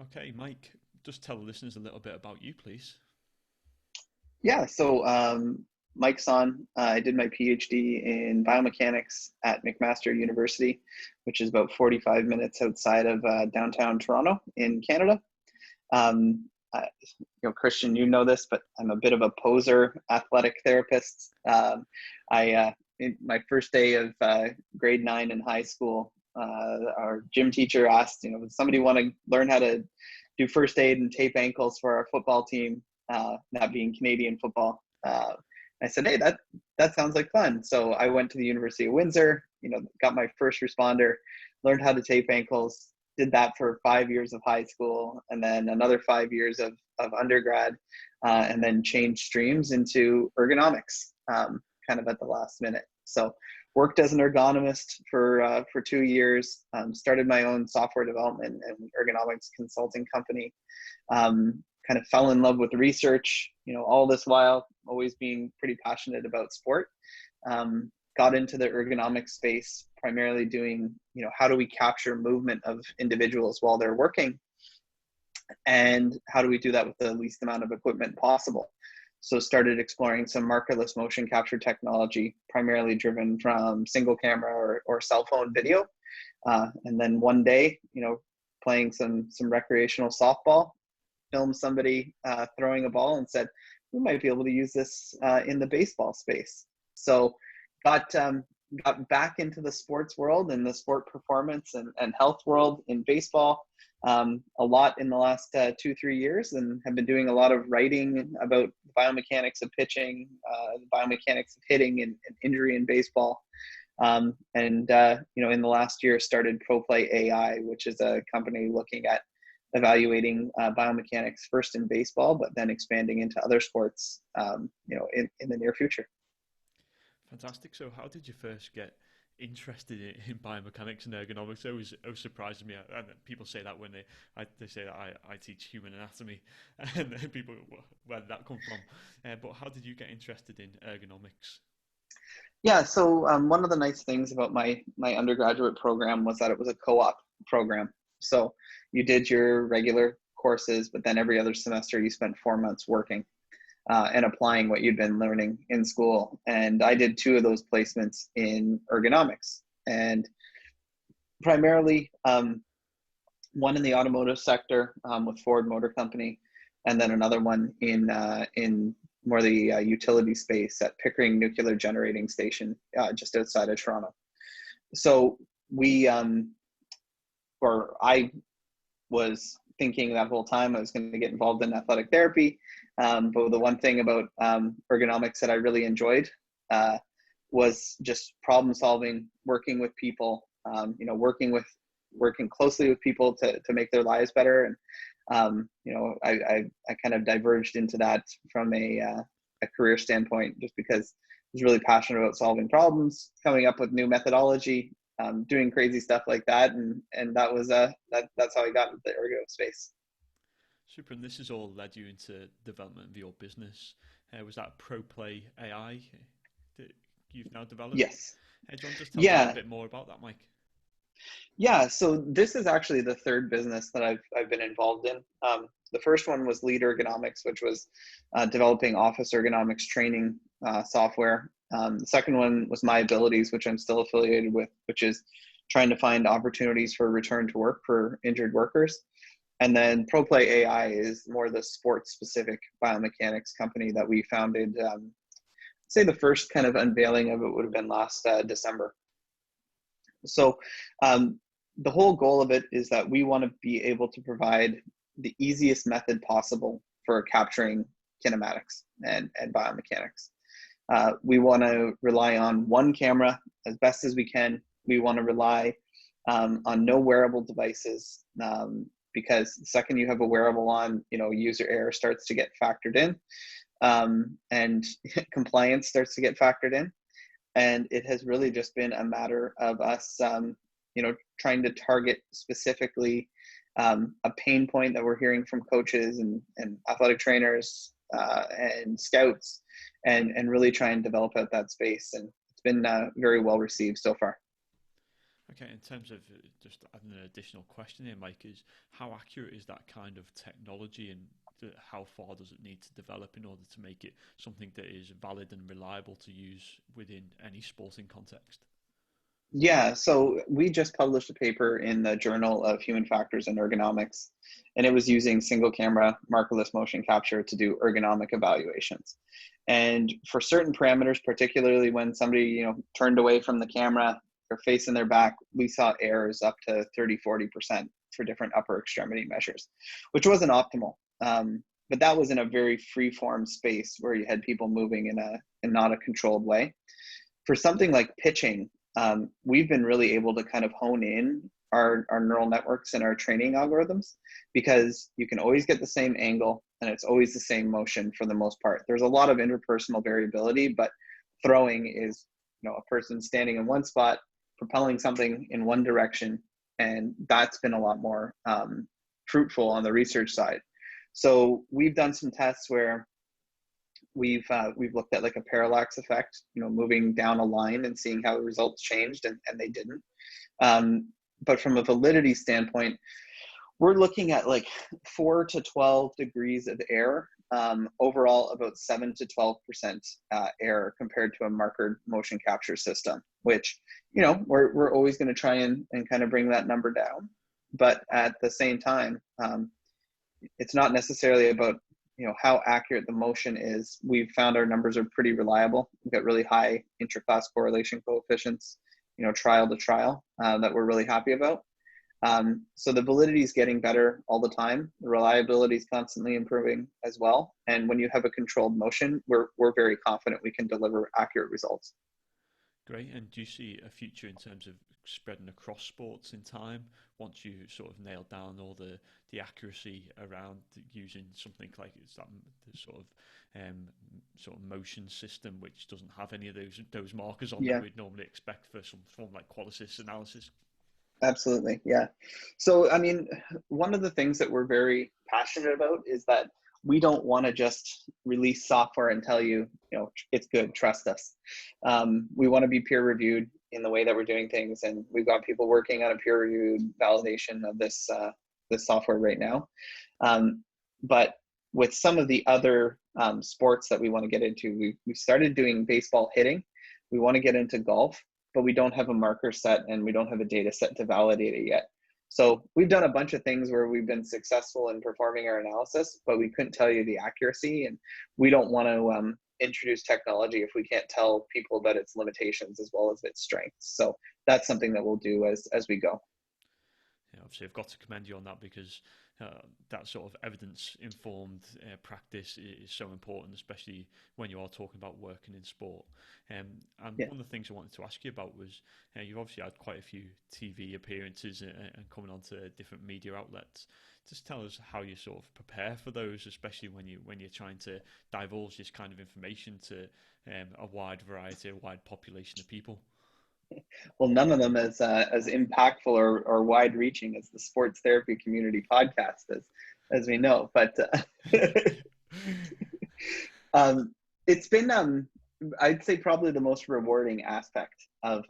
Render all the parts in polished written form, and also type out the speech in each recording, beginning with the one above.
Okay, Mike, just tell the listeners a little bit about you, please. Yeah, so Mike Sonne, I did my PhD in biomechanics at McMaster University, which is about 45 minutes outside of downtown Toronto in Canada. Kristian, you know this, but I'm a bit of a poser athletic therapist. In my first day of grade 9 in high school, our gym teacher asked, does somebody want to learn how to do first aid and tape ankles for our football team, that being Canadian football. I said, hey, that sounds like fun. So I went to the University of Windsor, got my first responder, learned how to tape ankles, did that for 5 years of high school, and then another 5 years of undergrad, and then changed streams into ergonomics, kind of at the last minute. So worked as an ergonomist for 2 years, started my own software development and ergonomics consulting company, kind of fell in love with research, all this while always being pretty passionate about sport. Got into the ergonomics space, primarily doing, how do we capture movement of individuals while they're working? And how do we do that with the least amount of equipment possible? So started exploring some markerless motion capture technology, primarily driven from single camera or cell phone video. And then one day, playing some recreational softball, filmed somebody throwing a ball and said, we might be able to use this in the baseball space. So got back into the sports world and the sport performance and health world in baseball a lot in the last 2-3 years, and have been doing a lot of writing about the biomechanics of pitching, the biomechanics of hitting and injury in baseball. In the last year started Proplay AI, which is a company looking at evaluating biomechanics first in baseball, but then expanding into other sports, in the near future. Fantastic. So how did you first get interested in biomechanics and ergonomics? It always surprises me, and people say that when they say that I teach human anatomy, and people, where did that come from? But how did you get interested in ergonomics? Yeah, so one of the nice things about my undergraduate program was that it was a co-op program. So you did your regular courses, but then every other semester you spent 4 months working and applying what you'd been learning in school. And I did 2 of those placements in ergonomics, and primarily one in the automotive sector with Ford Motor Company, and then another one in more the utility space at Pickering Nuclear Generating Station, just outside of Toronto. So I was thinking that whole time I was going to get involved in athletic therapy. But the one thing about ergonomics that I really enjoyed was just problem solving, working with people, working closely with people to make their lives better. And, I kind of diverged into that from a career standpoint, just because I was really passionate about solving problems, coming up with new methodology, doing crazy stuff like that. And that was, that's how I got into the ergo space. Super, and this has all led you into development of your business. Was that Proplay AI that you've now developed? Yes. Do you want to just tell us a little Yeah. bit more about that, Mike? Yeah. So this is actually the third business that I've been involved in. The first one was Lead Ergonomics, which was developing office ergonomics training software. The second one was My Abilities, which I'm still affiliated with, which is trying to find opportunities for return to work for injured workers. And then Proplay AI is more the sports-specific biomechanics company that we founded. Say the first kind of unveiling of it would have been last December. So the whole goal of it is that we want to be able to provide the easiest method possible for capturing kinematics and biomechanics. We want to rely on one camera as best as we can. We want to rely on no wearable devices, because the second you have a wearable on, user error starts to get factored in, and compliance starts to get factored in. And it has really just been a matter of us, trying to target specifically a pain point that we're hearing from coaches and athletic trainers and scouts, and really try and develop out that space. And it's been very well received so far. Okay, in terms of just adding an additional question here, Mike, is how accurate is that kind of technology, and how far does it need to develop in order to make it something that is valid and reliable to use within any sporting context? Yeah, so we just published a paper in the Journal of Human Factors and Ergonomics, and it was using single camera markerless motion capture to do ergonomic evaluations. And for certain parameters, particularly when somebody, turned away from the camera or facing their back, we saw errors up to 30-40% for different upper extremity measures, which wasn't optimal. But that was in a very free form space where you had people moving in not a controlled way. For something like pitching, we've been really able to kind of hone in our neural networks and our training algorithms, because you can always get the same angle and it's always the same motion for the most part. There's a lot of interpersonal variability, but throwing is, a person standing in one spot, propelling something in one direction, and that's been a lot more fruitful on the research side. So we've done some tests where we've looked at like a parallax effect, moving down a line and seeing how the results changed, and they didn't. But from a validity standpoint, we're looking at like 4 to 12 degrees of error, overall about 7 to 12% error compared to a markered motion capture system, which, we're always going to try and kind of bring that number down. But at the same time, it's not necessarily about how accurate the motion is. We've found our numbers are pretty reliable. We've got really high intra-class correlation coefficients, trial to trial, that we're really happy about. So the validity is getting better all the time. The reliability is constantly improving as well. And when you have a controlled motion, we're very confident we can deliver accurate results. Great. And do you see a future in terms of spreading across sports in time, once you sort of nailed down all the accuracy around using something like it's that the sort of motion system, which doesn't have any of those markers on that Yeah, we'd normally expect for some form like qualis analysis? absolutely. Yeah. So, I mean, one of the things that we're very passionate about is that we don't want to just release software and tell you, it's good, trust us. We want to be peer reviewed in the way that we're doing things. And we've got people working on a peer reviewed validation of this software right now. But with some of the other sports that we want to get into, we started doing baseball hitting. We want to get into golf, but we don't have a marker set and we don't have a data set to validate it yet. So we've done a bunch of things where we've been successful in performing our analysis, but we couldn't tell you the accuracy, and we don't want to introduce technology if we can't tell people that its limitations as well as its strengths. So that's something that we'll do as we go. Yeah, obviously, I've got to commend you on that, because that sort of evidence-informed practice is so important, especially when you are talking about working in sport. And Yeah. one of the things I wanted to ask you about was you've obviously had quite a few TV appearances and coming onto different media outlets. Just tell us how you sort of prepare for those, especially when you're trying to divulge this kind of information to a wide variety, a wide population of people. Well, none of them as impactful or wide reaching as the sports therapy community podcast, as we know. But um, it's been I'd say probably the most rewarding aspect of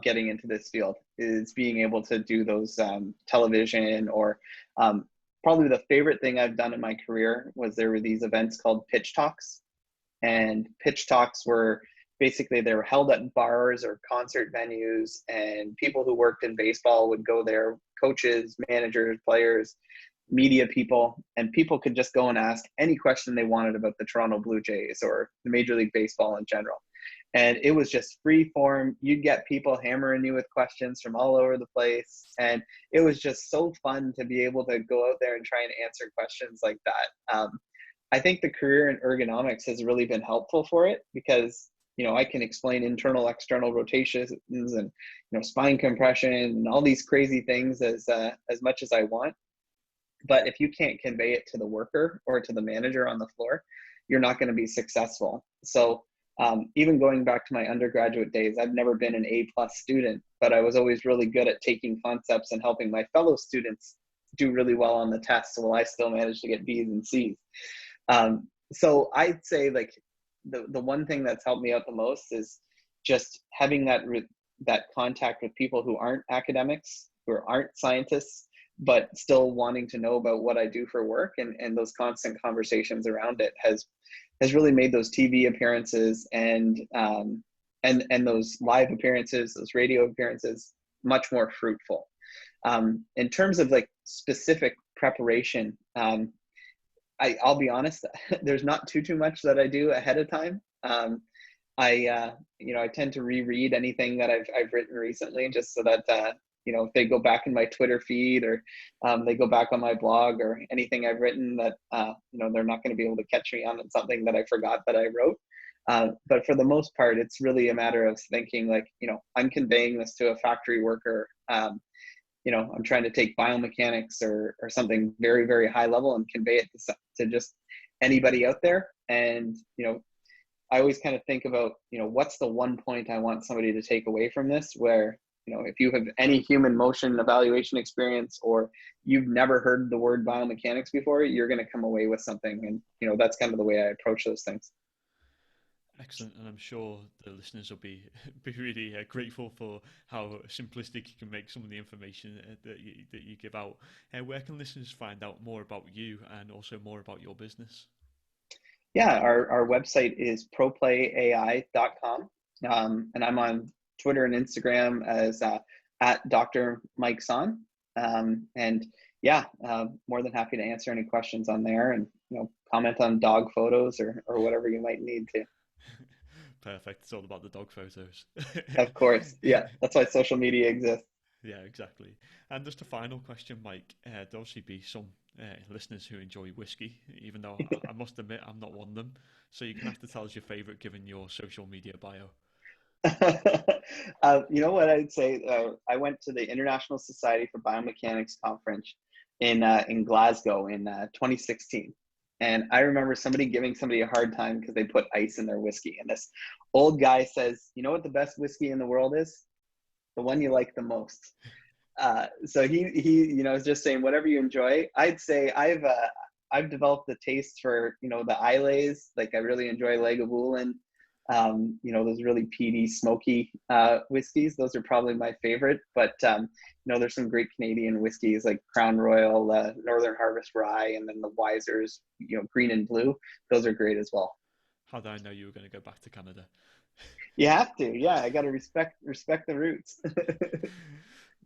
getting into this field is being able to do those television, or probably the favorite thing I've done in my career was there were these events called pitch talks. And pitch talks were basically, they were held at bars or concert venues, and people who worked in baseball would go there, coaches, managers, players, media people, and people could just go and ask any question they wanted about the Toronto Blue Jays or the Major League Baseball in general. And it was just free form. You'd get people hammering you with questions from all over the place. And it was just so fun to be able to go out there and try and answer questions like that. I think the career in ergonomics has really been helpful for it, because I can explain internal, external rotations and spine compression and all these crazy things as much as I want. But if you can't convey it to the worker or to the manager on the floor, you're not going to be successful. So even going back to my undergraduate days, I've never been an A+ student, but I was always really good at taking concepts and helping my fellow students do really well on the tests, while I still managed to get B's and C's. So I'd say like the one thing that's helped me out the most is just having that that contact with people who aren't academics, who aren't scientists, but still wanting to know about what I do for work, and those constant conversations around it has really made those TV appearances and those live appearances, those radio appearances, much more fruitful. In terms of like specific preparation, I'll be honest, there's not too much that I do ahead of time. I tend to reread anything that I've written recently, just so that if they go back in my Twitter feed, or they go back on my blog, or anything I've written, that they're not going to be able to catch me on something that I forgot that I wrote. But for the most part, it's really a matter of thinking like, I'm conveying this to a factory worker. I'm trying to take biomechanics or something very, very high level and convey it to just anybody out there. And, I always kind of think about, what's the one point I want somebody to take away from this, where, if you have any human motion evaluation experience, or you've never heard the word biomechanics before, you're going to come away with something. And, that's kind of the way I approach those things. Excellent, and I'm sure the listeners will be really grateful for how simplistic you can make some of the information that you give out. Where can listeners find out more about you and also more about your business? Yeah, our website is proplayai.com, and I'm on Twitter and Instagram as at Dr. Mike Sonne. And yeah, more than happy to answer any questions on there, and comment on dog photos or whatever you might need to. Perfect. It's all about the dog photos. Of course. Yeah. That's why social media exists. Yeah, exactly. And just a final question, Mike. There'll obviously be some listeners who enjoy whiskey, even though I must admit I'm not one of them. So you're going to have to tell us your favorite given your social media bio. What I'd say? I went to the International Society for Biomechanics conference in Glasgow in 2016. And I remember somebody giving somebody a hard time because they put ice in their whiskey. And this old guy says, "You know what the best whiskey in the world is? The one you like the most." So he is just saying whatever you enjoy. I'd say I've developed a taste for the Islays. Like, I really enjoy Lagavulin. Those really peaty, smoky whiskeys. Those are probably my favorite. But there's some great Canadian whiskeys like Crown Royal, Northern Harvest Rye, and then the Wiser's, green and blue. Those are great as well. How did I know you were going to go back to Canada? You have to. Yeah, I got to respect the roots.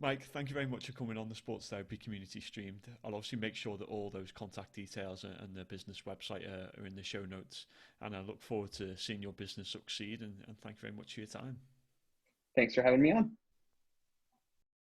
Mike, thank you very much for coming on the Sports Therapy Community Streamed. I'll obviously make sure that all those contact details and the business website are in the show notes. And I look forward to seeing your business succeed. And thank you very much for your time. Thanks for having me on.